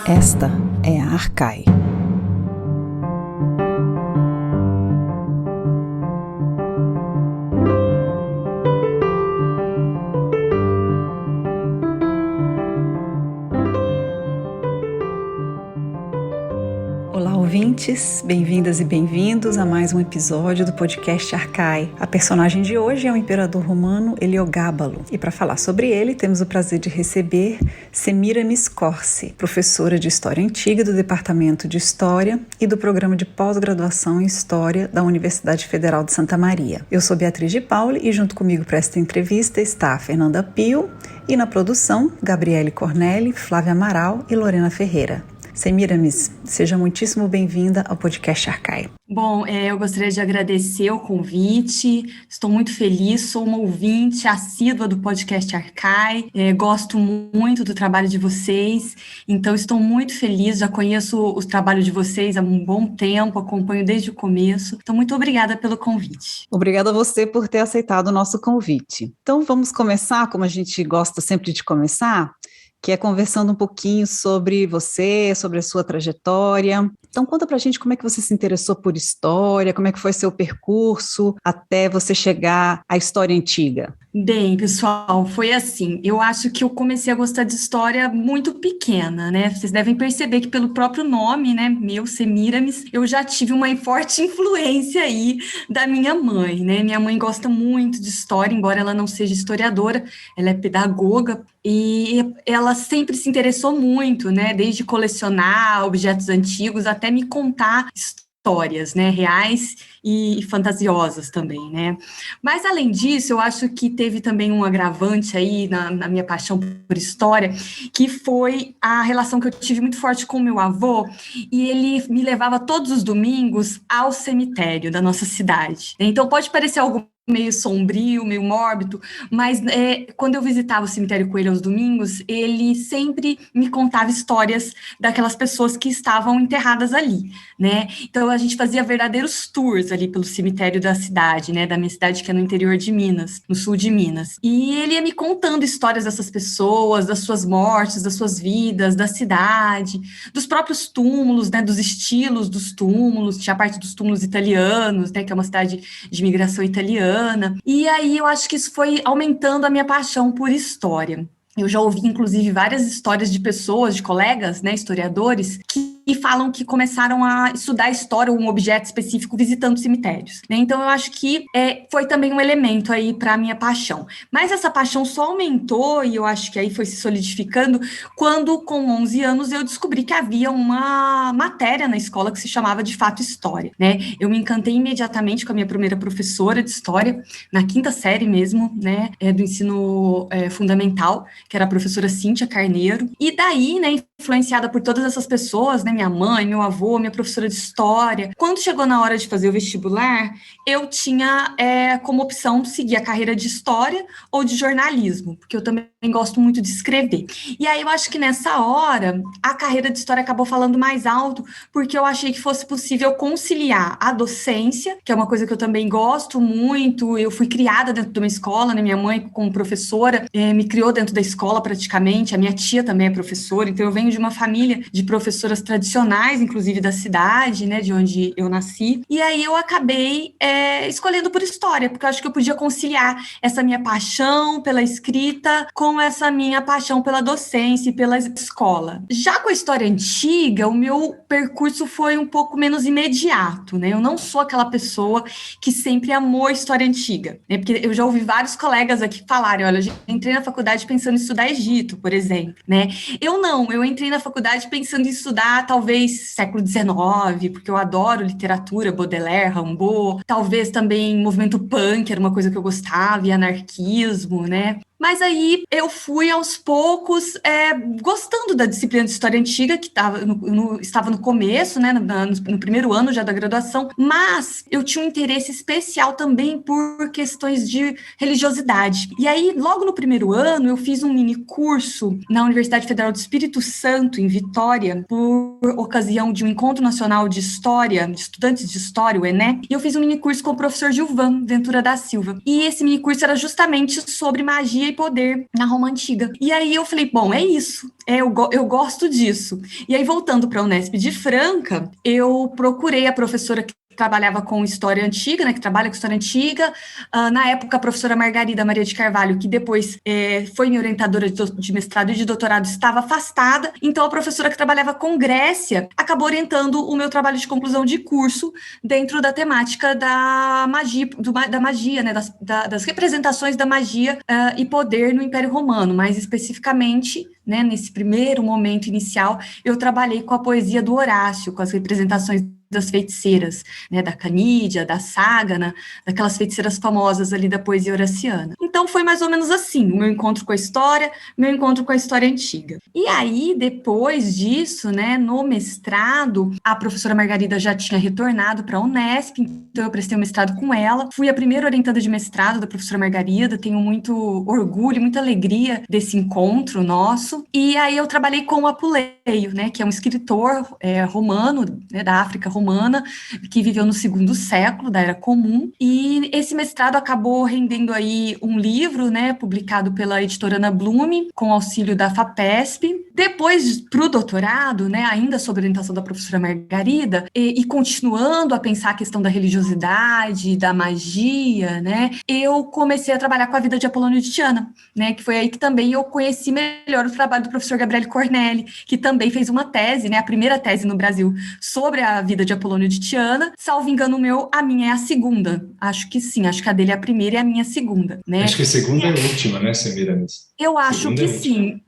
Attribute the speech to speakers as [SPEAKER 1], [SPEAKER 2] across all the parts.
[SPEAKER 1] Esta é a Arcai. Olá, ouvintes, bem-vindas e bem-vindos a mais um episódio do podcast Arcai. A personagem de hoje é o imperador romano Heliogábalo, e para falar sobre ele temos o prazer de receber Semiramis Corsi, professora de História Antiga do Departamento de História e do Programa de Pós-Graduação em História da Universidade Federal de Santa Maria. Eu sou Beatriz de Pauli e junto comigo para esta entrevista está a Fernanda Pio e na produção, Gabriele Cornelli, Flávia Amaral e Lorena Ferreira. Semiramis, seja muitíssimo bem-vinda ao podcast Arcai.
[SPEAKER 2] Bom, eu gostaria de agradecer o convite, estou muito feliz, sou uma ouvinte assídua do podcast Arcai, gosto muito do trabalho de vocês, então estou muito feliz, já conheço o trabalho de vocês há um bom tempo, acompanho desde o começo, então muito obrigada pelo convite.
[SPEAKER 1] Obrigada a você por ter aceitado o nosso convite. Então vamos começar, como a gente gosta sempre de começar, que é conversando um pouquinho sobre você, sobre a sua trajetória. Então conta pra gente como é que você se interessou por história, como é que foi seu percurso até você chegar à história antiga.
[SPEAKER 2] Bem, pessoal, foi assim, eu acho que eu comecei a gostar de história muito pequena, né? Vocês devem perceber que pelo próprio nome, né, meu, Semiramis, eu já tive uma forte influência aí da minha mãe, né? Minha mãe gosta muito de história, embora ela não seja historiadora, ela é pedagoga, e ela sempre se interessou muito, né? Desde colecionar objetos antigos até me contar histórias, né? Reais e fantasiosas também, né? Mas, além disso, eu acho que teve também um agravante aí na minha paixão por história, que foi a relação que eu tive muito forte com o meu avô, e ele me levava todos os domingos ao cemitério da nossa cidade. Então, pode parecer algo meio sombrio, meio mórbido, mas quando eu visitava o cemitério com ele aos domingos, ele sempre me contava histórias daquelas pessoas que estavam enterradas ali, né? Então a gente fazia verdadeiros tours ali pelo cemitério da cidade, né? Da minha cidade, que é no interior de Minas, no sul de Minas. E ele ia me contando histórias dessas pessoas, das suas mortes, das suas vidas, da cidade, dos próprios túmulos, né? Dos estilos dos túmulos, tinha a parte dos túmulos italianos, né? Que é uma cidade de imigração italiana. E aí eu acho que isso foi aumentando a minha paixão por história. Eu já ouvi, inclusive, várias histórias de pessoas, de colegas, né, historiadores, que falam que começaram a estudar história ou um objeto específico visitando cemitérios, né? Então, eu acho que foi também um elemento aí para a minha paixão. Mas essa paixão só aumentou, e eu acho que aí foi se solidificando, quando, com 11 anos, eu descobri que havia uma matéria na escola que se chamava de Fato História, né? Eu me encantei imediatamente com a minha primeira professora de história, na 5ª série mesmo, né, do ensino fundamental, que era a professora Cíntia Carneiro, e daí, né, influenciada por todas essas pessoas, né, minha mãe, meu avô, minha professora de história, quando chegou na hora de fazer o vestibular, eu tinha como opção seguir a carreira de história ou de jornalismo, porque eu também gosto muito de escrever. E aí eu acho que nessa hora, a carreira de história acabou falando mais alto, porque eu achei que fosse possível conciliar a docência, que é uma coisa que eu também gosto muito, eu fui criada dentro de uma escola, né, minha mãe como professora, me criou dentro da escola praticamente, a minha tia também é professora, então eu venho de uma família de professoras tradicionais, inclusive da cidade, né, de onde eu nasci, e aí eu acabei escolhendo por história, porque eu acho que eu podia conciliar essa minha paixão pela escrita com essa minha paixão pela docência e pela escola. Já com a história antiga, o meu percurso foi um pouco menos imediato, né, eu não sou aquela pessoa que sempre amou a história antiga, né, porque eu já ouvi vários colegas aqui falarem, olha, eu entrei na faculdade pensando em estudar Egito, por exemplo, né, eu entrei na faculdade pensando em estudar talvez século XIX, porque eu adoro literatura, Baudelaire, Rimbaud, talvez também movimento punk, era uma coisa que eu gostava, e anarquismo, né? Mas aí eu fui aos poucos gostando da disciplina de história antiga, que estava no começo, né, no primeiro ano já da graduação, mas eu tinha um interesse especial também por questões de religiosidade. E aí, logo no primeiro ano, eu fiz um mini curso na Universidade Federal do Espírito Santo, em Vitória, por ocasião de um Encontro Nacional de História, de Estudantes de História, o ENE, e eu fiz um mini curso com o professor Gilvan Ventura da Silva. E esse mini curso era justamente sobre magia e poder na Roma Antiga. E aí eu falei, bom, é isso. Eu gosto disso. E aí, voltando para a Unesp de Franca, eu procurei a professora que trabalhava com história antiga, né, que trabalha com história antiga, na época a professora Margarida Maria de Carvalho, que depois foi minha orientadora de mestrado e de doutorado, estava afastada, então a professora que trabalhava com Grécia acabou orientando o meu trabalho de conclusão de curso dentro da temática da magia, né, das representações da magia e poder no Império Romano, mais especificamente, né, nesse primeiro momento inicial, eu trabalhei com a poesia do Horácio, com as representações das feiticeiras, né, da Canídia, da Ságana, daquelas feiticeiras famosas ali da poesia horaciana. Então foi mais ou menos assim, o meu encontro com a história, meu encontro com a história antiga. E aí, depois disso, né, no mestrado, a professora Margarida já tinha retornado para a Unesp, então eu prestei o mestrado com ela, fui a primeira orientanda de mestrado da professora Margarida, tenho muito orgulho, muita alegria desse encontro nosso, e aí eu trabalhei com o Apuleio, né, que é um escritor romano, né, da África romana, que viveu no 2º século da Era Comum, e esse mestrado acabou rendendo aí um livro, né, publicado pela editora Ana Blume, com auxílio da FAPESP. Depois, para o doutorado, né, ainda sob orientação da professora Margarida, e continuando a pensar a questão da religiosidade, da magia, né, eu comecei a trabalhar com a vida de Apolônio de Tiana, né, que foi aí que também eu conheci melhor o trabalho do professor Gabriele Cornelli, que também fez uma tese, né, a primeira tese no Brasil sobre a vida de Apolônio de Tiana. Salvo engano meu, a minha é a segunda. Acho que sim, acho que a dele é a primeira e a minha é a segunda, né?
[SPEAKER 3] Acho que a segunda é a última, né, Semiramis?
[SPEAKER 2] Eu acho que sim.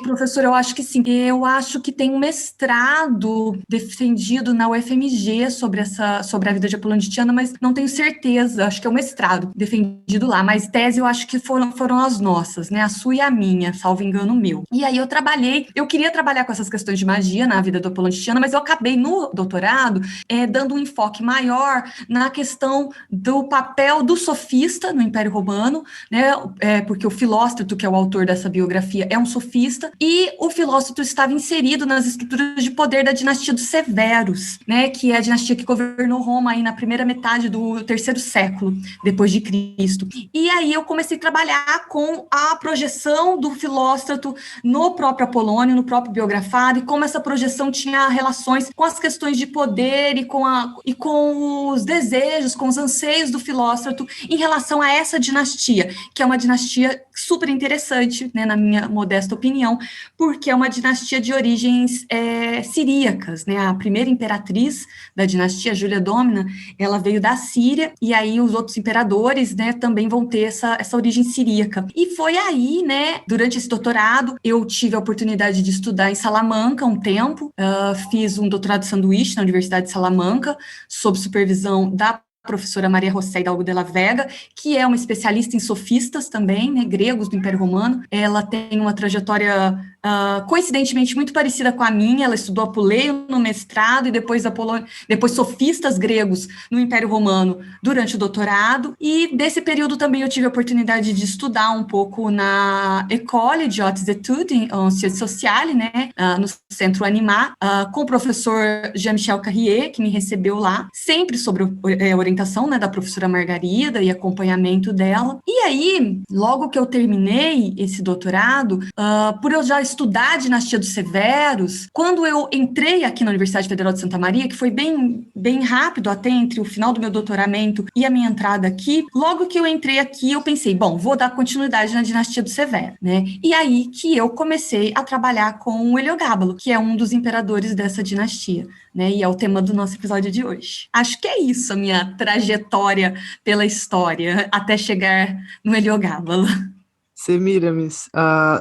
[SPEAKER 2] Professor, eu acho que sim. Eu acho que tem um mestrado defendido na UFMG sobre a vida de Apolônio de Tiana, mas não tenho certeza. Acho que é o mestrado defendido lá. Mas tese eu acho que foram as nossas, né? A sua e a minha, salvo engano meu. E aí eu queria trabalhar com essas questões de magia na vida do Apolônio de Tiana, mas eu acabei no doutorado dando um enfoque maior na questão do papel do sofista no Império Romano, né? Porque o Filóstrato, que é o autor dessa biografia, é um sofista, e o Filóstrato estava inserido nas estruturas de poder da dinastia dos Severos, né, que é a dinastia que governou Roma aí na primeira metade do 3º século depois de Cristo. E aí eu comecei a trabalhar com a projeção do Filóstrato no próprio Apolônio, no próprio biografado, e como essa projeção tinha relações com as questões de poder e com os desejos, com os anseios do Filóstrato em relação a essa dinastia, que é uma dinastia super interessante, né, na minha modesta opinião, porque é uma dinastia de origens siríacas, né? A primeira imperatriz da dinastia, Júlia Dómina, ela veio da Síria, e aí os outros imperadores, né, também vão ter essa origem siríaca. E foi aí, né, durante esse doutorado, eu tive a oportunidade de estudar em Salamanca um tempo, fiz um doutorado de sanduíche na Universidade de Salamanca, sob supervisão da professora Maria José Hidalgo de la Vega, que é uma especialista em sofistas também, né, gregos do Império Romano. Ela tem uma trajetória coincidentemente muito parecida com a minha. Ela estudou Apuleio no mestrado e depois sofistas gregos no Império Romano durante o doutorado, e desse período também eu tive a oportunidade de estudar um pouco na École de Hautes Études en Sciences Sociales, né, no Centro Animat, com o professor Jean-Michel Carrier, que me recebeu lá, sempre sobre orientação, né, da professora Margarida e acompanhamento dela. E aí, logo que eu terminei esse doutorado, por eu já estudar a dinastia dos Severos, quando eu entrei aqui na Universidade Federal de Santa Maria, que foi bem, bem rápido, até entre o final do meu doutoramento e a minha entrada aqui, logo que eu entrei aqui, eu pensei, bom, vou dar continuidade na dinastia dos Severos, né? E aí que eu comecei a trabalhar com o Heliogábalo, que é um dos imperadores dessa dinastia, né? E é o tema do nosso episódio de hoje. Acho que é isso a minha trajetória pela história, até chegar no Heliogábalo.
[SPEAKER 4] Semiramis,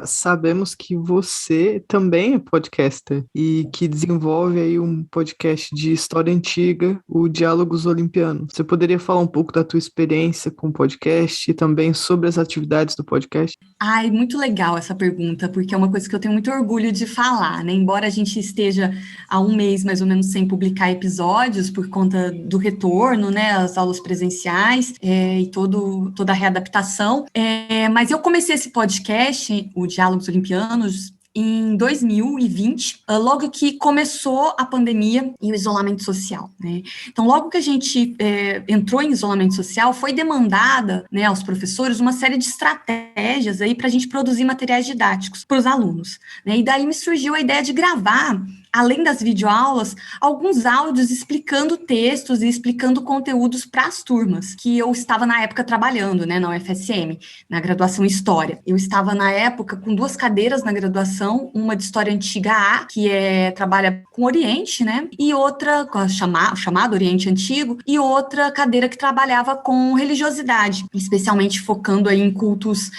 [SPEAKER 4] sabemos que você também é podcaster e que desenvolve aí um podcast de história antiga, o Diálogos Olimpianos. Você poderia falar um pouco da tua experiência com o podcast e também sobre as atividades do podcast?
[SPEAKER 2] Ai, muito legal essa pergunta, porque é uma coisa que eu tenho muito orgulho de falar, né? Embora a gente esteja há um mês mais ou menos sem publicar episódios por conta do retorno, né, às aulas presenciais e toda a readaptação, mas eu comecei esse podcast, o Diálogos Olimpianos, em 2020, logo que começou a pandemia e o isolamento social, né? Então, logo que a gente entrou em isolamento social, foi demandada, né, aos professores uma série de estratégias aí para a gente produzir materiais didáticos para os alunos, né? E daí me surgiu a ideia de gravar, além das videoaulas, alguns áudios explicando textos e explicando conteúdos para as turmas, que eu estava na época trabalhando, né, na UFSM, na graduação em História. Eu estava na época com 2 cadeiras na graduação, uma de História Antiga A, que trabalha com Oriente, né, e outra, com o chamado Oriente Antigo, e outra cadeira que trabalhava com religiosidade, especialmente focando aí em cultos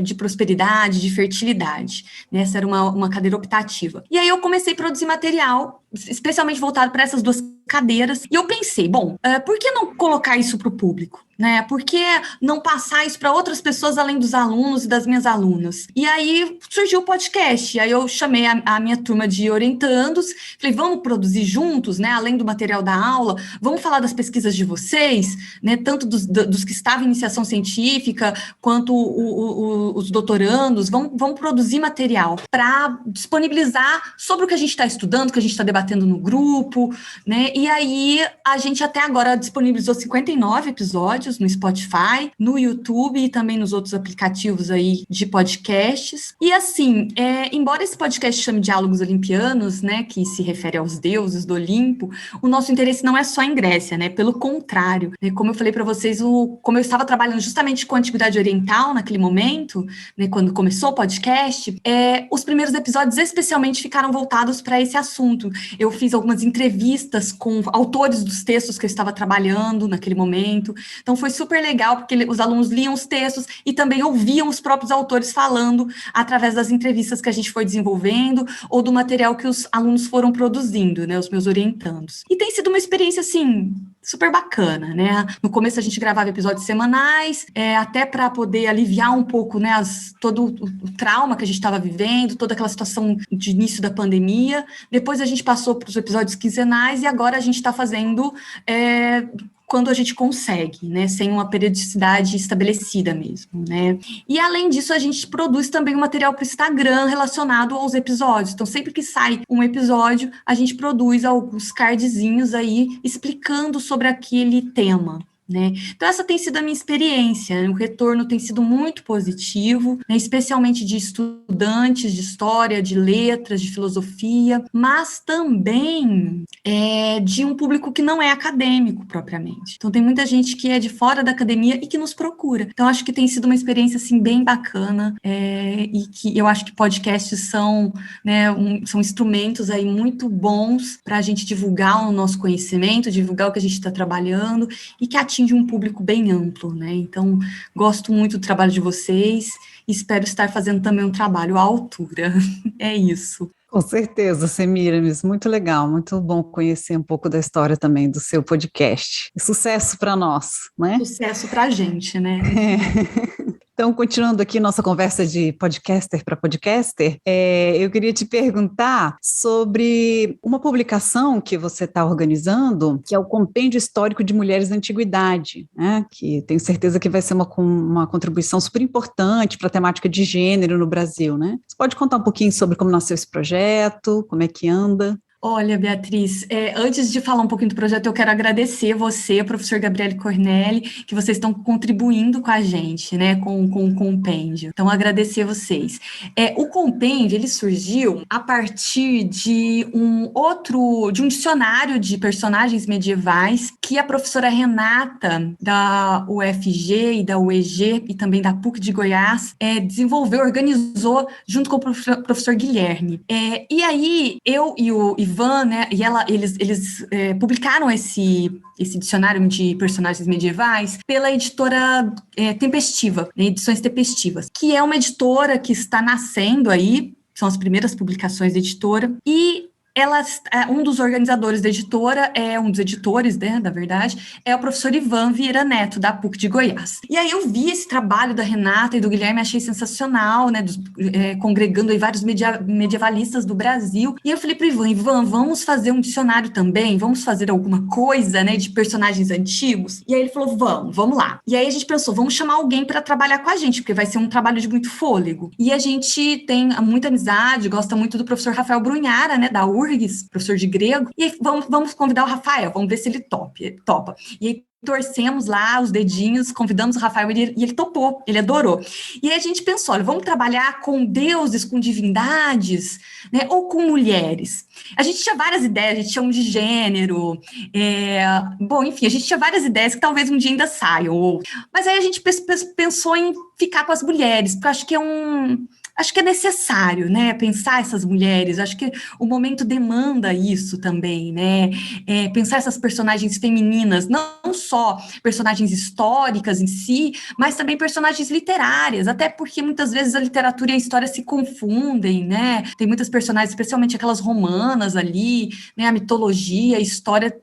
[SPEAKER 2] de prosperidade, de fertilidade. Essa era uma cadeira optativa. E aí eu comecei a produzir material, especialmente voltado para essas 2 cadeiras, e eu pensei, por que não colocar isso para o público, né? Por que não passar isso para outras pessoas além dos alunos e das minhas alunas? E aí surgiu o podcast, e aí eu chamei a minha turma de orientandos, falei, vamos produzir juntos, né? Além do material da aula, vamos falar das pesquisas de vocês, né? Tanto dos que estavam em iniciação científica, quanto os doutorandos, vamos produzir material para disponibilizar sobre o que a gente está estudando, que a gente está debatendo no grupo, né? E aí a gente até agora disponibilizou 59 episódios no Spotify, no YouTube e também nos outros aplicativos aí de podcasts. E assim, embora esse podcast chame Diálogos Olimpianos, né, que se refere aos deuses do Olimpo, o nosso interesse não é só em Grécia, né? Pelo contrário, né? Como eu falei para vocês, como eu estava trabalhando justamente com a Antiguidade Oriental naquele momento, né, quando começou o podcast, os primeiros episódios especialmente ficaram voltados para esse assunto. Eu fiz algumas entrevistas com autores dos textos que eu estava trabalhando naquele momento. Então foi super legal, porque os alunos liam os textos e também ouviam os próprios autores falando através das entrevistas que a gente foi desenvolvendo ou do material que os alunos foram produzindo, né, os meus orientandos. E tem sido uma experiência, assim, super bacana, né? No começo a gente gravava episódios semanais, até para poder aliviar um pouco, né, todo o trauma que a gente estava vivendo, toda aquela situação de início da pandemia. Depois a gente passou para os episódios quinzenais e agora a gente está fazendo quando a gente consegue, né, sem uma periodicidade estabelecida mesmo, né. E além disso, a gente produz também um material para o Instagram relacionado aos episódios. Então, sempre que sai um episódio, a gente produz alguns cardzinhos aí explicando sobre aquele tema, né? Então essa tem sido a minha experiência, né? O retorno tem sido muito positivo, né? Especialmente de estudantes de história, de letras, de filosofia, mas também de um público que não é acadêmico propriamente. Então tem muita gente que é de fora da academia e que nos procura. Então acho que tem sido uma experiência assim bem bacana, e que eu acho que podcasts são, né, são instrumentos aí muito bons para a gente divulgar o nosso conhecimento, divulgar o que a gente está trabalhando e que atinge um público bem amplo, né? Então, gosto muito do trabalho de vocês e espero estar fazendo também um trabalho à altura. É isso.
[SPEAKER 1] Com certeza, Semiramis, muito legal, muito bom conhecer um pouco da história também do seu podcast. Sucesso para nós, né?
[SPEAKER 2] Sucesso para a gente, né?
[SPEAKER 1] Então, continuando aqui nossa conversa de podcaster para podcaster, eu queria te perguntar sobre uma publicação que você está organizando, que é o Compêndio Histórico de Mulheres da Antiguidade, né? Que tenho certeza que vai ser uma contribuição super importante para a temática de gênero no Brasil, né? Você pode contar um pouquinho sobre como nasceu esse projeto, como é que anda?
[SPEAKER 2] Olha, Beatriz, antes de falar um pouquinho do projeto, eu quero agradecer você, professor Gabriele Cornelli, que vocês estão contribuindo com a gente, né, com o compêndio. Então, agradecer vocês. O compêndio, ele surgiu a partir de um dicionário de personagens medievais que a professora Renata, da UFG e da UEG, e também da PUC de Goiás, organizou junto com o professor Guilherme. E aí, eu e o Ivan, né, e eles publicaram esse dicionário de personagens medievais pela editora Tempestiva, né, Edições Tempestivas, que é uma editora que está nascendo aí, são as primeiras publicações da editora, e Um dos organizadores da editora, um dos editores, né, da verdade, é o professor Ivan Vieira Neto, da PUC de Goiás. E aí eu vi esse trabalho da Renata e do Guilherme, achei sensacional, né, congregando aí vários medievalistas do Brasil. E eu falei para o Ivan, vamos fazer um dicionário também? Vamos fazer alguma coisa, né, de personagens antigos? E aí ele falou, vamos lá. E aí a gente pensou, vamos chamar alguém para trabalhar com a gente, porque vai ser um trabalho de muito fôlego. E a gente tem muita amizade, gosta muito do professor Rafael Brunhara, né, da URGS, professor de grego. E aí vamos convidar o Rafael, vamos ver se ele topa. E aí torcemos lá os dedinhos, convidamos o Rafael e ele topou, ele adorou. E aí a gente pensou, olha, vamos trabalhar com deuses, com divindades, né, ou com mulheres. A gente tinha várias ideias, a gente tinha um de gênero, enfim, a gente tinha várias ideias que talvez um dia ainda saiam. Mas aí a gente pensou em ficar com as mulheres, porque eu acho que é necessário, né, pensar essas mulheres, acho que o momento demanda isso também, né, pensar essas personagens femininas, não só personagens históricas em si, mas também personagens literárias, até porque muitas vezes a literatura e a história se confundem, né, tem muitas personagens, especialmente aquelas romanas ali, né, a mitologia, a história,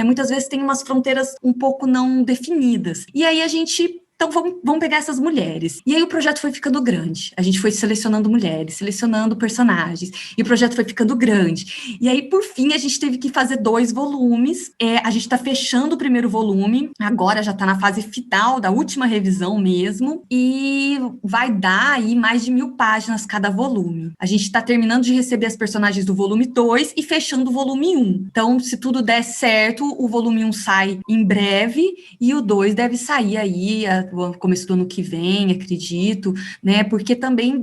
[SPEAKER 2] muitas vezes tem umas fronteiras um pouco não definidas, e aí a gente... Então, vamos pegar essas mulheres. E aí o projeto foi ficando grande. A gente foi selecionando mulheres, selecionando personagens. E o projeto foi ficando grande. E aí, por fim, a gente teve que fazer 2 volumes. A gente está fechando o primeiro volume. Agora já está na fase final da última revisão mesmo. E vai dar aí mais de 1000 páginas cada volume. A gente está terminando de receber as personagens do volume 2 e fechando o volume 1. Então, se tudo der certo, o volume 1 sai em breve e o 2 deve sair aí começo do ano que vem, acredito, né, porque também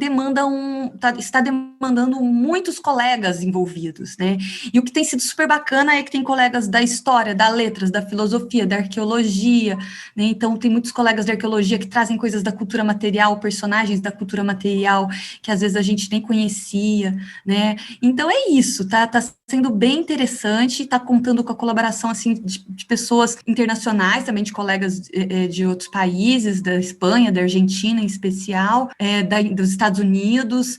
[SPEAKER 2] está demandando muitos colegas envolvidos, né, e o que tem sido super bacana é que tem colegas da história, da letras, da filosofia, da arqueologia, né, então tem muitos colegas da arqueologia que trazem coisas da cultura material, personagens da cultura material, que às vezes a gente nem conhecia, né, então é isso, tá sendo bem interessante, tá contando com a colaboração, assim, de pessoas internacionais, também de colegas de outros países, da Espanha, da Argentina em especial, dos Estados Unidos,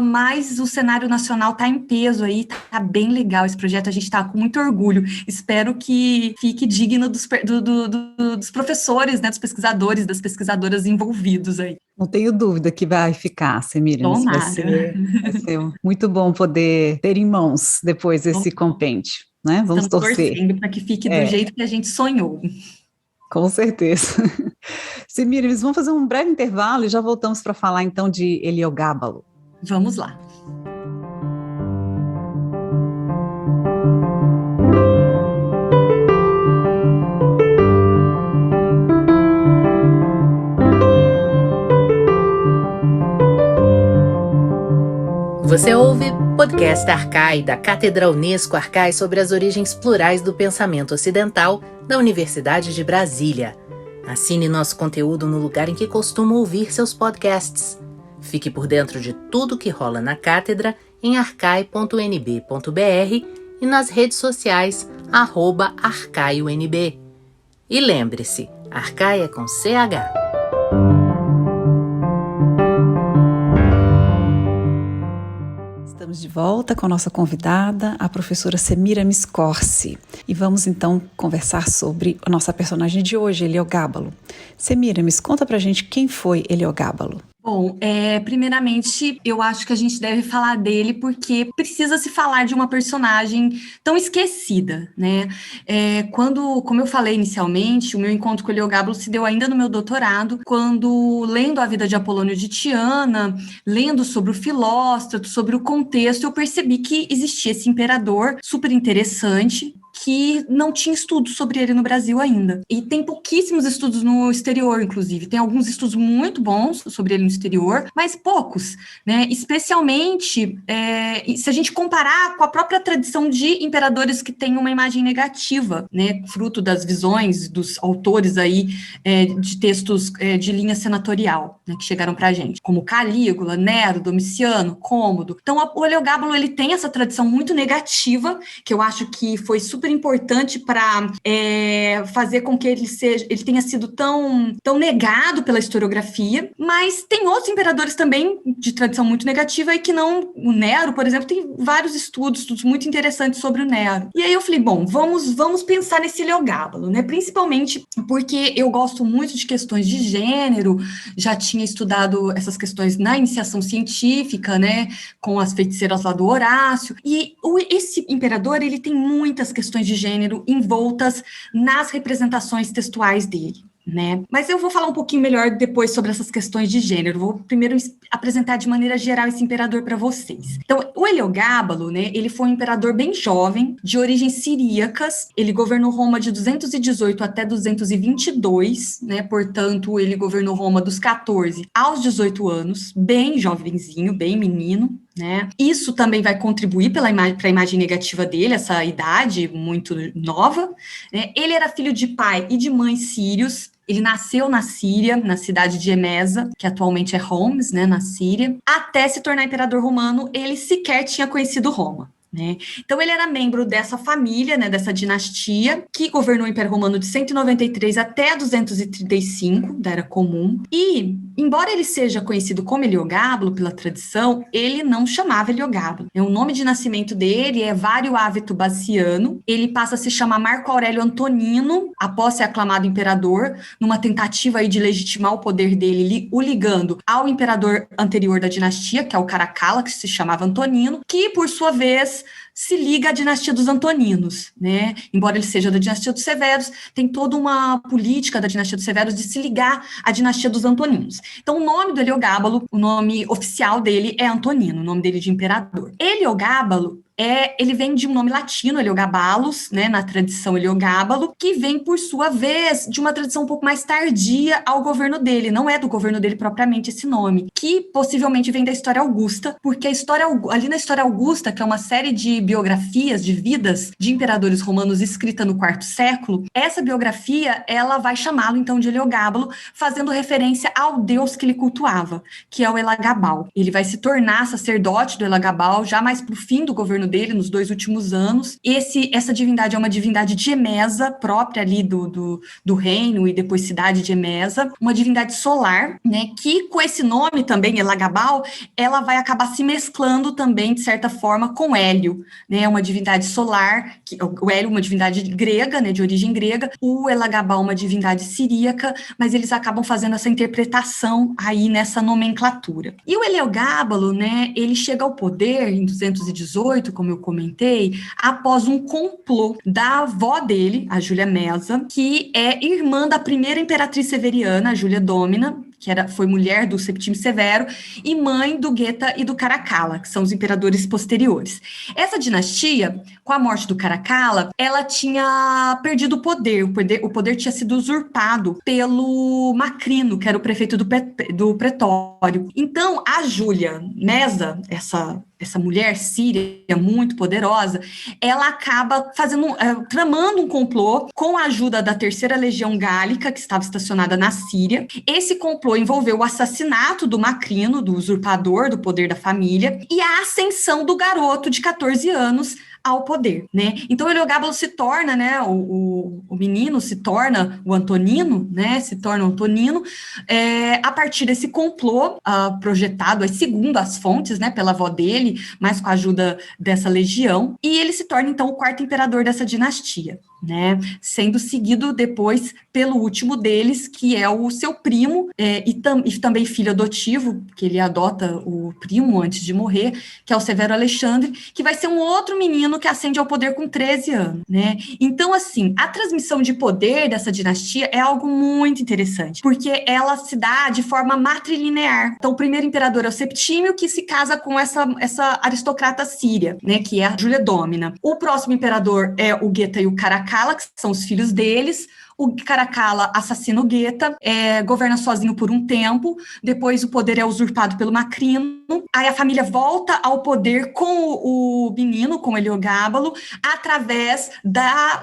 [SPEAKER 2] mas o cenário nacional está em peso aí, tá bem legal esse projeto, a gente está com muito orgulho, espero que fique digno dos professores, né, dos pesquisadores, das pesquisadoras envolvidos aí.
[SPEAKER 1] Não tenho dúvida que vai ficar, Semíramis. Vai ser muito bom poder ter em mãos depois esse compêndio, né? Vamos
[SPEAKER 2] Estamos
[SPEAKER 1] torcer.
[SPEAKER 2] torcendo para que fique do jeito que a gente sonhou.
[SPEAKER 1] Com certeza. Semíramis, vamos fazer um breve intervalo e já voltamos para falar então de Heliogábalo.
[SPEAKER 2] Vamos lá.
[SPEAKER 5] Você ouve Podcast Arcai, da Cátedra Unesco Arcai sobre as origens plurais do pensamento ocidental da Universidade de Brasília. Assine nosso conteúdo no lugar em que costuma ouvir seus podcasts. Fique por dentro de tudo que rola na cátedra em arcai.nb.br e nas redes sociais @arcaionb. E lembre-se, Arcai é com CH.
[SPEAKER 1] Estamos de volta com a nossa convidada, a professora Semíramis Corsi. E vamos então conversar sobre a nossa personagem de hoje, Heliogábalo. Semíramis, conta pra gente quem foi Heliogábalo.
[SPEAKER 2] Bom, primeiramente, eu acho que a gente deve falar dele porque precisa se falar de uma personagem tão esquecida, né? Como eu falei inicialmente, o meu encontro com Heliogábalo se deu ainda no meu doutorado, quando, lendo a vida de Apolônio de Tiana, lendo sobre o Filóstrato, sobre o contexto, eu percebi que existia esse imperador super interessante, que não tinha estudos sobre ele no Brasil ainda. E tem pouquíssimos estudos no exterior, inclusive. Tem alguns estudos muito bons sobre ele no exterior, mas poucos, né? Especialmente se a gente comparar com a própria tradição de imperadores que têm uma imagem negativa, né? Fruto das visões dos autores aí de textos de linha senatorial, né? Que chegaram pra gente, como Calígula, Nero, Domiciano, Cômodo. Então, o Heliogábalo, ele tem essa tradição muito negativa, que eu acho que foi super super importante para fazer com que ele tenha sido tão negado pela historiografia, mas tem outros imperadores também de tradição muito negativa e que não, o Nero, por exemplo, tem vários estudos muito interessantes sobre o Nero. E aí eu falei, bom, vamos pensar nesse Heliogábalo, né? Principalmente porque eu gosto muito de questões de gênero, já tinha estudado essas questões na iniciação científica, né, com as feiticeiras lá do Horácio, e esse imperador, ele tem muitas questões de gênero envoltas nas representações textuais dele, né? Mas eu vou falar um pouquinho melhor depois sobre essas questões de gênero. Vou primeiro apresentar de maneira geral esse imperador para vocês. Então, o Heliogábalo, né, ele foi um imperador bem jovem, de origens siríacas. Ele governou Roma de 218 até 222, né? Portanto, ele governou Roma dos 14 aos 18 anos, bem jovenzinho, bem menino, né? Isso também vai contribuir para a imagem negativa dele, essa idade muito nova, né? Ele era filho de pai e de mãe sírios. Ele nasceu na Síria, na cidade de Emesa, que atualmente é Homs, né, na Síria. Até se tornar imperador romano, ele sequer tinha conhecido Roma, né? Então, ele era membro dessa família, né, dessa dinastia, que governou o Império Romano de 193 até 235, da Era Comum. E, embora ele seja conhecido como Heliogábalo pela tradição, ele não chamava Heliogábalo. O nome de nascimento dele é Vario Áveto Bassiano. Ele passa a se chamar Marco Aurélio Antonino, após ser aclamado imperador, numa tentativa aí de legitimar o poder dele, o ligando ao imperador anterior da dinastia, que é o Caracalla, que se chamava Antonino, que, por sua vez, se liga à dinastia dos Antoninos, né? Embora ele seja da dinastia dos Severos, tem toda uma política da dinastia dos Severos de se ligar à dinastia dos Antoninos. Então, o nome do Heliogábalo, o nome oficial dele é Antonino, o nome dele de imperador. Heliogábalo ele vem de um nome latino, Heliogabalus, né, na tradição Heliogábalo, que vem, por sua vez, de uma tradição um pouco mais tardia ao governo dele. Não é do governo dele propriamente esse nome, que possivelmente vem da História Augusta, porque ali na História Augusta, que é uma série de biografias, de vidas de imperadores romanos escrita no IV século, essa biografia, ela vai chamá-lo, então, de Heliogábalo, fazendo referência ao deus que ele cultuava, que é o Elagabal. Ele vai se tornar sacerdote do Elagabal já mais para o fim do governo dele, nos 2 últimos anos. Essa divindade é uma divindade de Emesa, própria ali do reino e depois cidade de Emesa, uma divindade solar, né, que com esse nome também, Elagabal, ela vai acabar se mesclando também, de certa forma, com Hélio, né, uma divindade solar, o Hélio uma divindade grega, né, de origem grega, o Elagabal uma divindade siríaca, mas eles acabam fazendo essa interpretação aí nessa nomenclatura. E o Heliogábalo, né, ele chega ao poder em 218, como eu comentei, após um complô da avó dele, a Júlia Mesa, que é irmã da primeira imperatriz severiana, a Júlia Dómina, que foi mulher do Septímio Severo, e mãe do Geta e do Caracalla, que são os imperadores posteriores. Essa dinastia, com a morte do Caracalla, ela tinha perdido o poder. O poder tinha sido usurpado pelo Macrino, que era o prefeito do Pretório. Então, a Júlia Mesa, essa mulher síria muito poderosa, ela acaba tramando um complô com a ajuda da Terceira Legião Gálica, que estava estacionada na Síria. Esse complô envolveu o assassinato do Macrino, do usurpador do poder da família, e a ascensão do garoto de 14 anos ao poder, né? Então, o Heliogábalo se torna, né, o menino se torna o Antonino, né, se torna o Antonino, a partir desse complô projetado, segundo as fontes, né, pela avó dele, mas com a ajuda dessa legião, e ele se torna, então, o 4º imperador dessa dinastia, né, sendo seguido depois pelo último deles, que é o seu primo, e também filho adotivo, que ele adota o primo antes de morrer, que é o Severo Alexandre, que vai ser um outro menino que ascende ao poder com 13 anos, né? Então, assim, a transmissão de poder dessa dinastia é algo muito interessante, porque ela se dá de forma matrilinear. Então, o primeiro imperador é o Septímio, que se casa com essa aristocrata síria, né, que é a Júlia Dómina. O próximo imperador é o Geta e o Caracalla, que são os filhos deles. O Caracalla assassina o Geta, governa sozinho por um tempo, depois o poder é usurpado pelo Macrino, aí a família volta ao poder com o menino, com o Heliogábalo, através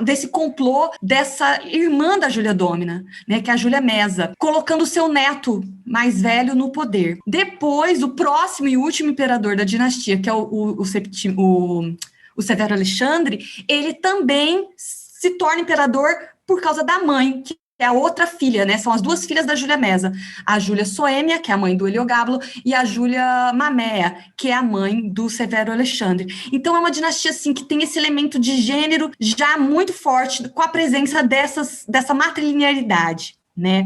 [SPEAKER 2] desse complô dessa irmã da Júlia Dómina, né, que é a Júlia Mesa, colocando o seu neto mais velho no poder. Depois, o próximo e último imperador da dinastia, que é o o Severo Alexandre, ele também se torna imperador por causa da mãe, que é a outra filha, né? São as duas filhas da Júlia Mesa, a Júlia Soêmia, que é a mãe do Heliogábalo, e a Júlia Mamea, que é a mãe do Severo Alexandre. Então, é uma dinastia, assim, que tem esse elemento de gênero já muito forte, com a presença dessa matrilinearidade, né?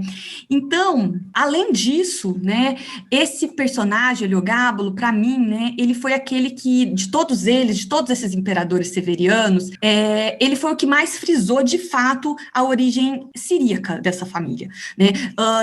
[SPEAKER 2] Então, além disso, né, esse personagem, Heliogábalo, para mim, né, ele foi aquele que, de todos esses imperadores severianos, ele foi o que mais frisou, de fato, a origem siríaca dessa família, né?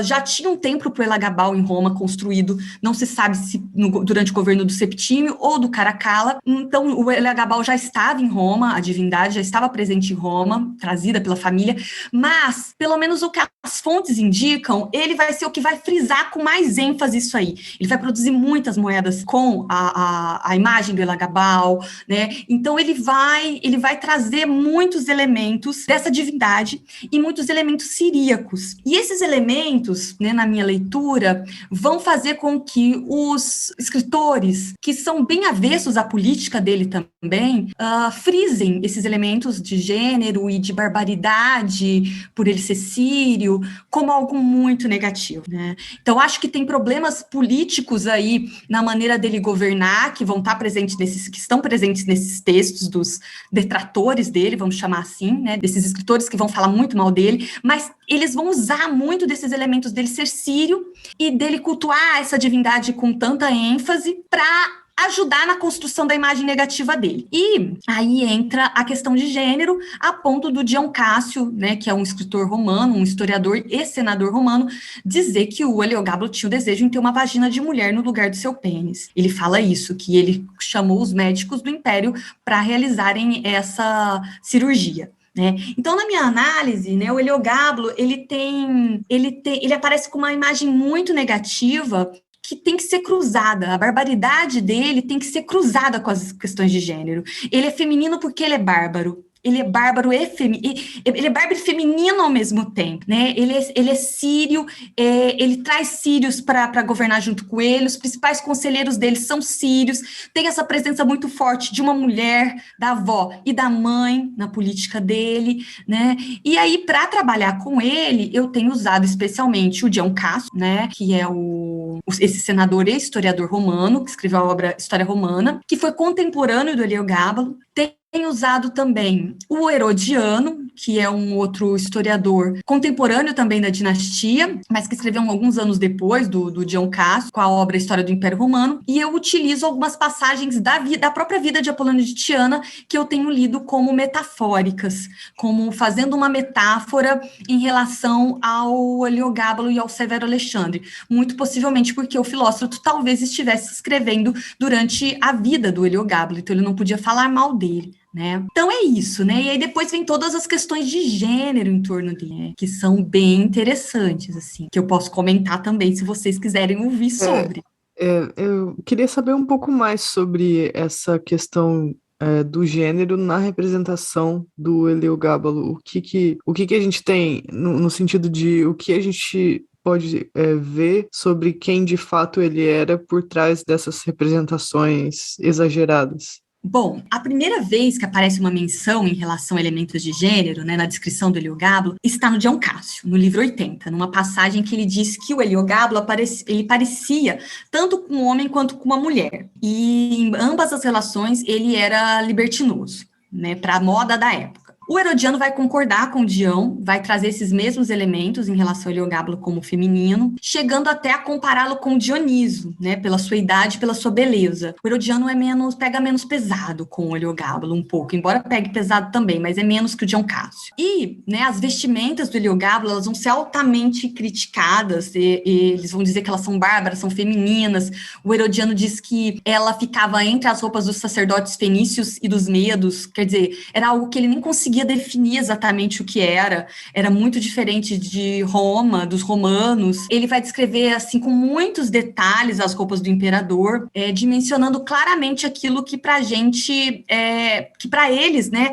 [SPEAKER 2] Já tinha um templo para o Elagabal em Roma construído, não se sabe se durante o governo do Septímio ou do Caracalla. Então, o Elagabal já estava em Roma, a divindade já estava presente em Roma, trazida pela família, mas, pelo menos o que as fontes indicam, ele vai ser o que vai frisar com mais ênfase isso aí. Ele vai produzir muitas moedas com a imagem do Elagabal, né? Então, ele vai trazer muitos elementos dessa divindade e muitos elementos siríacos. E esses elementos, né, na minha leitura, vão fazer com que os escritores, que são bem avessos à política dele também, frisem esses elementos de gênero e de barbaridade, por ele ser sírio, como algo muito negativo, né? Então, acho que tem problemas políticos aí na maneira dele governar, que vão estar presentes que estão presentes nesses textos dos detratores dele, vamos chamar assim, né? Desses escritores que vão falar muito mal dele, mas eles vão usar muito desses elementos dele ser sírio e dele cultuar essa divindade com tanta ênfase para ajudar na construção da imagem negativa dele. E aí entra a questão de gênero, a ponto do Dion Cássio, né, que é um escritor romano, um historiador e senador romano, dizer que o Heliogábalo tinha o desejo em ter uma vagina de mulher no lugar do seu pênis. Ele fala isso, que ele chamou os médicos do império para realizarem essa cirurgia, né? Então, na minha análise, né, o Heliogábalo, ele aparece com uma imagem muito negativa, que tem que ser cruzada, a barbaridade dele tem que ser cruzada com as questões de gênero. Ele é feminino porque ele é bárbaro. Ele é bárbaro ele é bárbaro e feminino ao mesmo tempo, né? Ele é sírio, ele traz sírios para governar junto com ele, os principais conselheiros dele são sírios, tem essa presença muito forte de uma mulher, da avó e da mãe na política dele, né? E aí, para trabalhar com ele, eu tenho usado especialmente o Dion Cássio, né? Que é esse senador e historiador romano, que escreveu a obra História Romana, que foi contemporâneo do Heliogábalo. Tem usado também o Herodiano, que é um outro historiador contemporâneo também da dinastia, mas que escreveu alguns anos depois do Dion Cássio, com a obra História do Império Romano, e eu utilizo algumas passagens da própria vida de Apolônio de Tiana, que eu tenho lido como metafóricas, como fazendo uma metáfora em relação ao Heliogábalo e ao Severo Alexandre, muito possivelmente porque o Filósofo talvez estivesse escrevendo durante a vida do Heliogábalo, então ele não podia falar mal dele, né? Então é isso, né? E aí depois vem todas as questões de gênero em torno dele, né? Que são bem interessantes, assim, que eu posso comentar também, se vocês quiserem ouvir sobre.
[SPEAKER 4] Eu queria saber um pouco mais sobre essa questão do gênero na representação do Heliogábalo. O que a gente tem no sentido de o que a gente pode ver sobre quem de fato ele era por trás dessas representações exageradas?
[SPEAKER 2] Bom, a primeira vez que aparece uma menção em relação a elementos de gênero, né, na descrição do Heliogábalo, está no Dion Cássio, no livro 80, numa passagem que ele diz que o Heliogábalo ele parecia tanto com um homem quanto com uma mulher. E em ambas as relações ele era libertinoso, né, para a moda da época. O Herodiano vai concordar com o Dion, vai trazer esses mesmos elementos em relação ao Heliogábalo como feminino, chegando até a compará-lo com Dioniso, né, pela sua idade, pela sua beleza. O Herodiano pega menos pesado com o Heliogábalo um pouco, embora pegue pesado também, mas é menos que o Dion Cássio. E, né, as vestimentas do Heliogábalo, elas vão ser altamente criticadas, e eles vão dizer que elas são bárbaras, são femininas. O Herodiano diz que ela ficava entre as roupas dos sacerdotes fenícios e dos medos, quer dizer, era algo que ele nem conseguia conseguia definir exatamente o que era muito diferente de Roma, dos romanos. Ele vai descrever, assim, com muitos detalhes as roupas do imperador, dimensionando claramente aquilo que pra gente, que pra eles, né,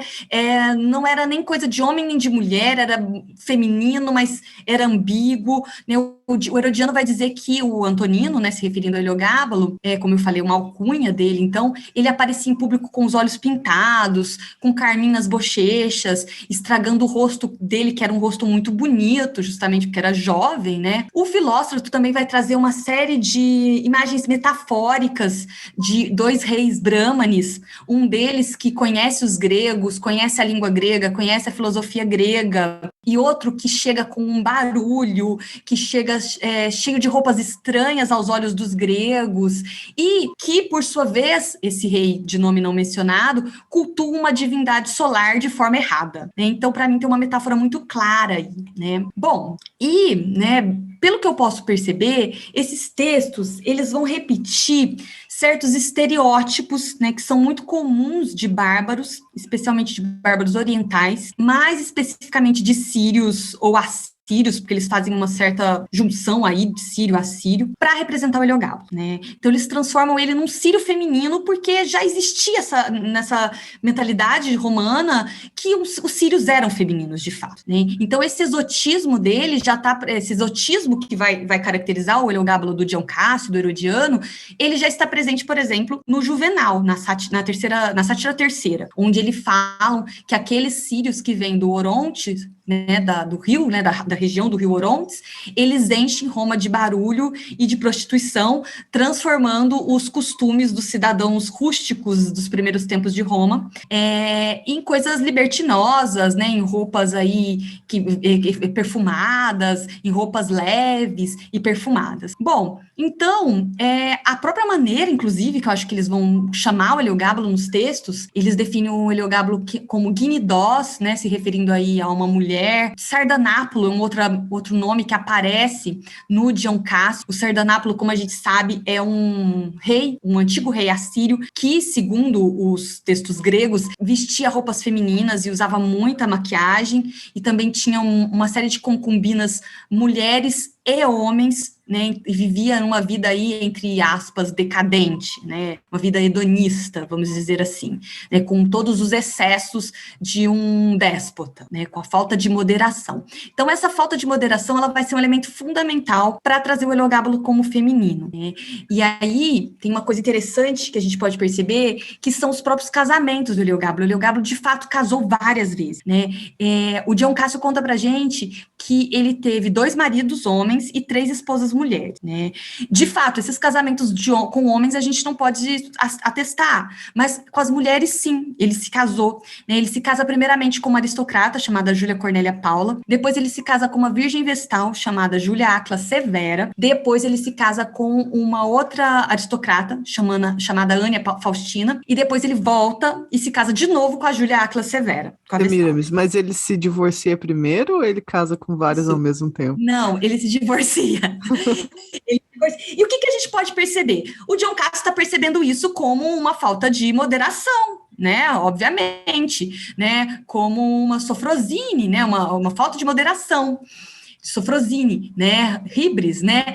[SPEAKER 2] não era nem coisa de homem nem de mulher, era feminino, mas era ambíguo, né? O Herodiano vai dizer que o Antonino, né, se referindo a Heliogábalo, como eu falei, uma alcunha dele, então, ele aparecia em público com os olhos pintados, com carmim nas bochechas, estragando o rosto dele, que era um rosto muito bonito, justamente porque era jovem, né? O Filósofo também vai trazer uma série de imagens metafóricas de dois reis brâmanes, um deles que conhece os gregos, conhece a língua grega, conhece a filosofia grega, e outro que chega com um barulho, que chega cheio de roupas estranhas aos olhos dos gregos, e que, por sua vez, esse rei de nome não mencionado, cultua uma divindade solar de forma errada, né? Então, para mim, tem uma metáfora muito clara aí, né? Bom, e, né, pelo que eu posso perceber, esses textos, eles vão repetir certos estereótipos, né, que são muito comuns de bárbaros, especialmente de bárbaros orientais, mais especificamente de sírios ou assírios, porque eles fazem uma certa junção aí de sírio a sírio, para representar o Heliogábalo, né? Então eles transformam ele num sírio feminino, porque já existia nessa mentalidade romana que os sírios eram femininos, de fato, né? Então esse exotismo dele já tá, esse exotismo que vai caracterizar o Heliogábalo do Dion Cássio, do Herodiano, ele já está presente, por exemplo, no Juvenal, na Sátira Terceira, onde ele falam que aqueles sírios que vêm do Orontes, né, do rio, né, da região do rio Orontes, eles enchem Roma de barulho e de prostituição, transformando os costumes dos cidadãos rústicos dos primeiros tempos de Roma em coisas libertinosas, né, em roupas aí perfumadas, em roupas leves e perfumadas. Bom, então, a própria maneira, inclusive, que eu acho que eles vão chamar o Heliogábalo nos textos, eles definem o Heliogábalo como Gnidós, né, se referindo aí a uma mulher. Sardanápulo é outro nome que aparece no Dion Cássio. O Sardanápulo, como a gente sabe, é um antigo rei assírio, que, segundo os textos gregos, vestia roupas femininas e usava muita maquiagem, e também tinha uma série de concubinas, mulheres e homens, né, e vivia numa vida aí, entre aspas, decadente, né, uma vida hedonista, vamos dizer assim, né, com todos os excessos de um déspota, né, com a falta de moderação. Então, essa falta de moderação, ela vai ser um elemento fundamental para trazer o Heliogábalo como feminino, né? E aí, tem uma coisa interessante que a gente pode perceber, que são os próprios casamentos do Heliogábalo. O Heliogábalo, de fato, casou várias vezes, né? O Dion Cássio conta pra gente que ele teve 2 maridos homens e 3 esposas mulheres, né? De fato, esses casamentos com homens a gente não pode atestar, mas com as mulheres, sim, ele se casou, né? Ele se casa primeiramente com uma aristocrata chamada Júlia Cornélia Paula, depois ele se casa com uma virgem vestal chamada Júlia Áquila Severa, depois ele se casa com uma outra aristocrata chamada Ânia Faustina, e depois ele volta e se casa de novo com a Júlia Áquila Severa.
[SPEAKER 4] Semiramis, mas ele se divorcia primeiro ou ele casa com vários ao mesmo tempo?
[SPEAKER 2] Não, ele se divorcia. E o que a gente pode perceber? O Dion Cássio está percebendo isso como uma falta de moderação, né? Obviamente, né? Como uma sofrosine, né? Uma falta de moderação. Sofrosine, né, Hibris, né,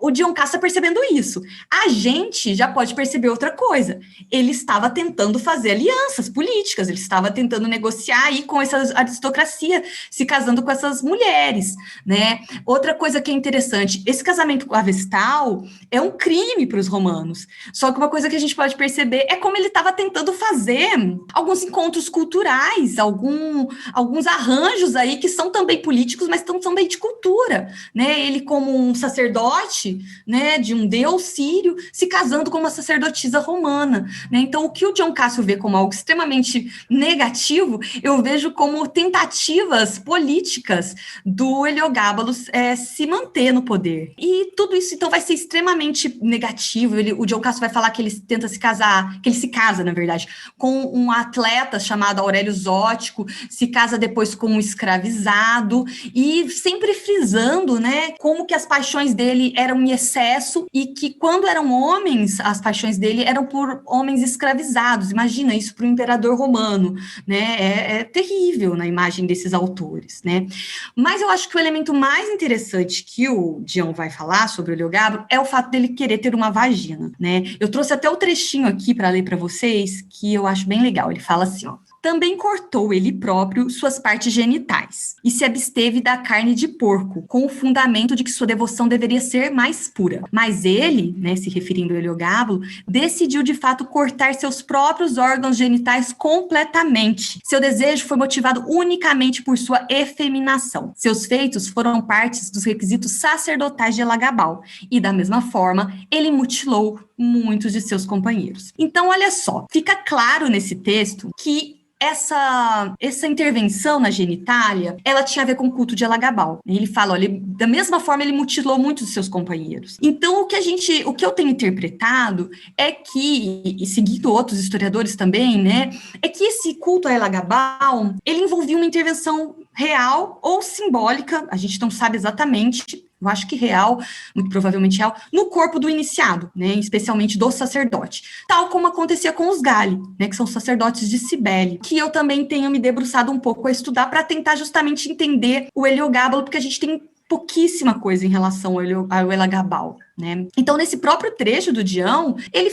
[SPEAKER 2] o Dion Cássio está percebendo isso. A gente já pode perceber outra coisa. Ele estava tentando fazer alianças políticas, ele estava tentando negociar aí com essa aristocracia, se casando com essas mulheres, né. Outra coisa que é interessante, esse casamento com a Vestal é um crime para os romanos, só que uma coisa que a gente pode perceber é como ele estava tentando fazer alguns encontros culturais, alguns arranjos aí que são também políticos, mas também de cultura, né? Ele como um sacerdote, né, de um deus sírio, se casando com uma sacerdotisa romana, né? Então, o que o Dion Cássio vê como algo extremamente negativo, eu vejo como tentativas políticas do Heliogábalo se manter no poder. E tudo isso, então, vai ser extremamente negativo. O Dion Cássio vai falar que ele tenta se casar, que ele se casa, na verdade, com um atleta chamado Aurélio Zótico, se casa depois com um escravizado, e e sempre frisando, né, como que as paixões dele eram em excesso e que quando eram homens, as paixões dele eram por homens escravizados. Imagina isso para o imperador romano, né? É terrível na imagem desses autores, né? Mas eu acho que o elemento mais interessante que o Dion vai falar sobre o Heliogábalo é o fato dele querer ter uma vagina, né? Eu trouxe até o trechinho aqui para ler para vocês, que eu acho bem legal. Ele fala assim, ó: também cortou ele próprio suas partes genitais e se absteve da carne de porco, com o fundamento de que sua devoção deveria ser mais pura. Mas ele, né, se referindo ao Heliogábalo, decidiu de fato cortar seus próprios órgãos genitais completamente. Seu desejo foi motivado unicamente por sua efeminação. Seus feitos foram partes dos requisitos sacerdotais de Elagabal e, da mesma forma, ele mutilou muitos de seus companheiros. Então, olha só, fica claro nesse texto que essa intervenção na genitália, ela tinha a ver com o culto de Elagabal. Ele fala, olha, da mesma forma ele mutilou muitos dos seus companheiros. Então, o que eu tenho interpretado é que, e seguindo outros historiadores também, né, é que esse culto a Elagabal, ele envolvia uma intervenção real ou simbólica, a gente não sabe exatamente, eu acho que real, muito provavelmente real, no corpo do iniciado, né, especialmente do sacerdote, tal como acontecia com os Gali, né, que são sacerdotes de Cibele, que eu também tenho me debruçado um pouco a estudar para tentar justamente entender o Heliogábalo, porque a gente tem pouquíssima coisa em relação ao Elagabal, né? Então, nesse próprio trecho do Dion, ele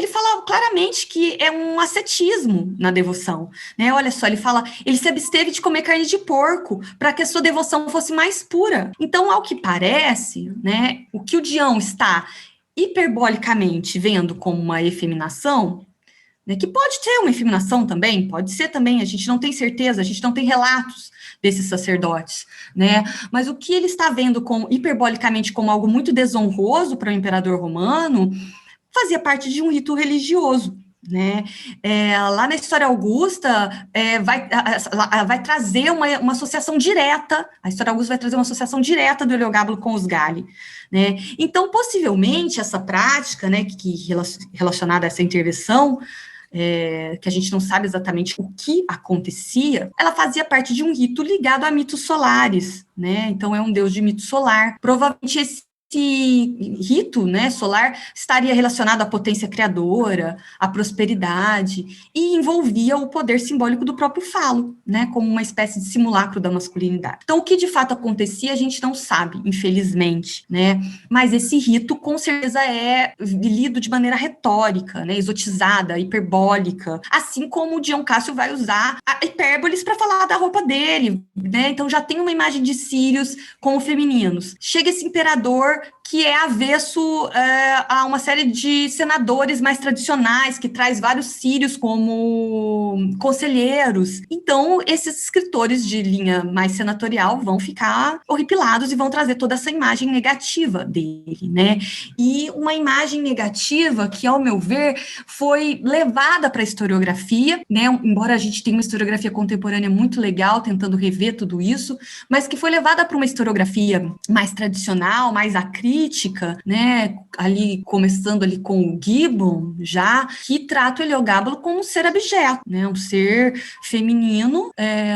[SPEAKER 2] fala claramente que é um ascetismo na devoção, né? Olha só, ele se absteve de comer carne de porco para que a sua devoção fosse mais pura. Então, ao que parece, né, o que o Dion está hiperbolicamente vendo como uma efeminação, né, que pode ter uma efeminação também, pode ser também, a gente não tem certeza, a gente não tem relatos desses sacerdotes, né, mas o que ele está vendo hiperbolicamente como algo muito desonroso para o imperador romano, fazia parte de um rito religioso, né, lá na História Augusta, vai trazer uma associação direta, a História Augusta vai trazer uma associação direta do Heliogábalo com os Gali, né, então, possivelmente, essa prática, né, relacionada a essa intervenção, que a gente não sabe exatamente o que acontecia, ela fazia parte de um rito ligado a mitos solares, né? Então é um deus de mito solar. Provavelmente esse rito, né, solar estaria relacionado à potência criadora, à prosperidade, e envolvia o poder simbólico do próprio falo, né, como uma espécie de simulacro da masculinidade. Então, o que de fato acontecia, a gente não sabe, infelizmente, né, mas esse rito, com certeza, é lido de maneira retórica, né, exotizada, hiperbólica, assim como o Dion Cássio vai usar a hipérboles para falar da roupa dele, né, então já tem uma imagem de sírios como femininos. Chega esse imperador que é avesso a uma série de senadores mais tradicionais, que traz vários sírios como conselheiros. Então, esses escritores de linha mais senatorial vão ficar horripilados e vão trazer toda essa imagem negativa dele, né? E uma imagem negativa que, ao meu ver, foi levada para a historiografia, né? Embora a gente tenha uma historiografia contemporânea muito legal, tentando rever tudo isso, mas que foi levada para uma historiografia mais tradicional, mais acrítica, né, ali começando ali com o Gibbon, já, que trata o Heliogábalo como um ser abjeto, né, um ser feminino,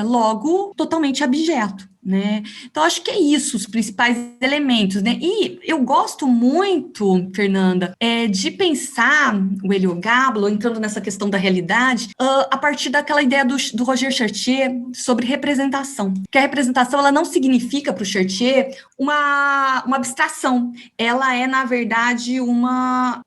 [SPEAKER 2] logo totalmente abjeto, né? Então, acho que é isso, os principais elementos, né? E eu gosto muito, Fernanda, de pensar o Heliogábalo, entrando nessa questão da realidade, a partir daquela ideia do Roger Chartier sobre representação. Que a representação, ela não significa para o Chartier uma abstração. Ela é, na verdade,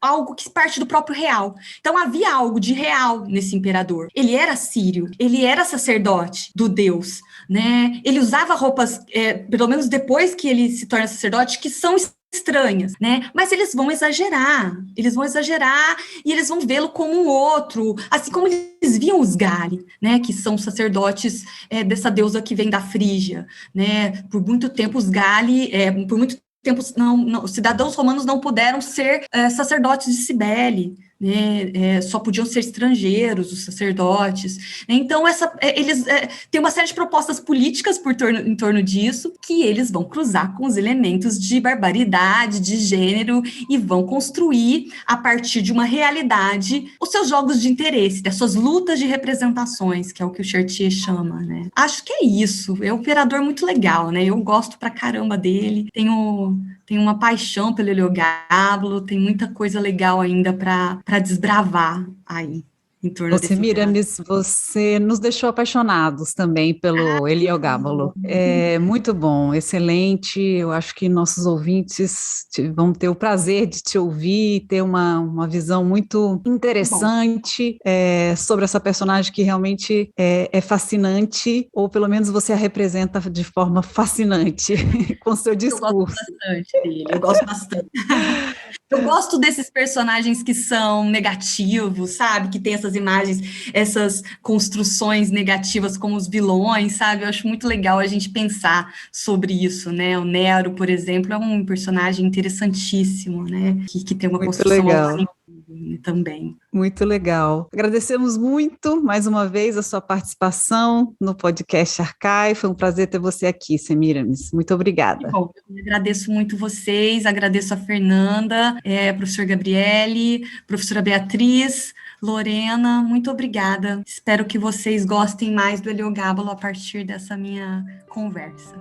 [SPEAKER 2] algo que parte do próprio real. Então, havia algo de real nesse imperador. Ele era sírio, ele era sacerdote do Deus, né? Ele usava roupas, pelo menos depois que ele se torna sacerdote, que são estranhas, né? Mas eles vão exagerar e eles vão vê-lo como um outro, assim como eles viam os Gali, né? Que são sacerdotes dessa deusa que vem da Frígia, né? Por muito tempo os Gali, por muito tempo os cidadãos romanos não puderam ser sacerdotes de Cibele, né? Só podiam ser estrangeiros, os sacerdotes. Então, eles têm uma série de propostas políticas em torno disso, que eles vão cruzar com os elementos de barbaridade, de gênero, e vão construir, a partir de uma realidade, os seus jogos de interesse, das suas lutas de representações, que é o que o Chartier chama, né? Acho que é isso. É um operador muito legal, né? Eu gosto pra caramba dele. Tenho uma paixão pelo Heliogábalo, tem muita coisa legal ainda para desbravar aí em torno desse
[SPEAKER 1] Semiramis, você nos deixou apaixonados também pelo Heliogábalo. É muito bom, excelente. Eu acho que nossos ouvintes vão ter o prazer de te ouvir, ter uma visão muito interessante sobre essa personagem que realmente é fascinante, ou pelo menos você a representa de forma fascinante com seu discurso.
[SPEAKER 2] Eu gosto bastante. Eu gosto desses personagens que são negativos, sabe? Que tem essas imagens, essas construções negativas como os vilões, sabe? Eu acho muito legal a gente pensar sobre isso, né? O Nero, por exemplo, é um personagem interessantíssimo, né? Que tem uma
[SPEAKER 1] muito
[SPEAKER 2] construção
[SPEAKER 1] legal
[SPEAKER 2] também.
[SPEAKER 1] Muito legal. Agradecemos muito, mais uma vez, a sua participação no podcast Arcai. Foi um prazer ter você aqui, Semiramis. Muito obrigada.
[SPEAKER 2] Bom, eu agradeço muito vocês, agradeço a Fernanda, professor Gabriele, professora Beatriz, Lorena, muito obrigada. Espero que vocês gostem mais do Heliogábalo a partir dessa minha conversa.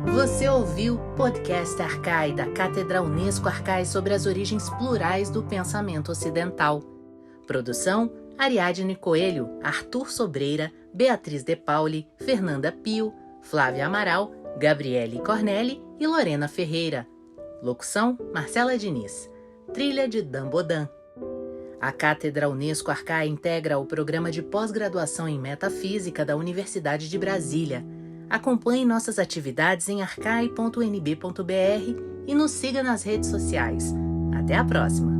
[SPEAKER 5] Você ouviu o podcast Arcai da Cátedra Unesco Arcai sobre as origens plurais do pensamento ocidental. Produção: Ariadne Coelho, Arthur Sobreira, Beatriz De Pauli, Fernanda Pio, Flávia Amaral, Gabriele Cornelli e Lorena Ferreira. Locução: Marcela Diniz. Trilha de Dan Bodan. A Cátedra Unesco Arcai integra o programa de pós-graduação em Metafísica da Universidade de Brasília. Acompanhe nossas atividades em arcai.unb.br e nos siga nas redes sociais. Até a próxima!